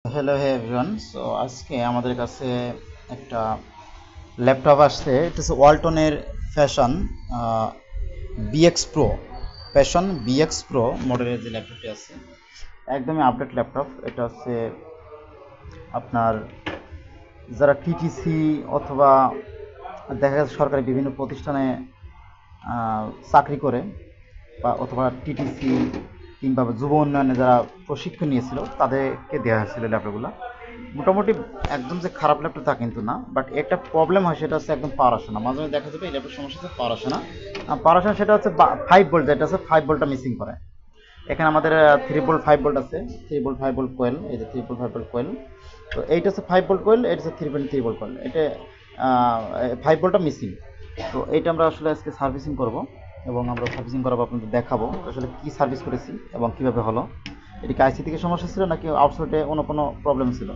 Hello হে everyone. So আজকে আমাদের কাছে একটা ল্যাপটপ আসছে। এটা হচ্ছে ওয়ালটনের fashion BX pro. Fashion BX pro মডেলের যে ল্যাপটপটি আছে, একদমই আপডেট ল্যাপটপ। এটা হচ্ছে আপনার যারা টিটিসি অথবা দেখা যাচ্ছে সরকারি বিভিন্ন প্রতিষ্ঠানে চাকরি করে, বা অথবা টিটিসি কিংবা যুব উন্নয়নে যারা প্রশিক্ষণ নিয়েছিল তাদেরকে দেওয়া হয়েছিল ল্যাপটপগুলো। মোটামুটি একদম যে খারাপ ল্যাপটপ তা কিন্তু না, বাট একটা প্রবলেম হয়, সেটা হচ্ছে একদম পাওয়ার আসে না। মাঝে মাঝে দেখা যাবে এই ল্যাপটপ সমস্যা হচ্ছে পাওয়ার আসে না। পাওয়ার আসে না, সেটা হচ্ছে 5 ভোল্ট, যেটা হচ্ছে 5 ভোল্টটা মিসিং করে। এখানে আমাদের 3 ভোল্ট 5 ভোল্ট আছে, 3 ভোল্ট 5 ভোল্ট কোয়েল, এই যে 3 ভোল্ট 5 ভোল্ট কোয়েল। তো এইটা হচ্ছে 5 ভোল্ট কোয়েল, এটা হচ্ছে 3.3 ভোল্ট কোয়েল। এটা 5 ভোল্টটা মিসিং। তো এইটা আমরা আসলে আজকে সার্ভিসিং করব, এবং আমরা সার্ভিসিং করাবো, আপনাদের দেখাবো আসলে কি সার্ভিস করেছি এবং কিভাবে হলো। এটা কি আইসি থেকে সমস্যা ছিল নাকি আউটসাইডে অন্য কোনো প্রবলেম ছিল।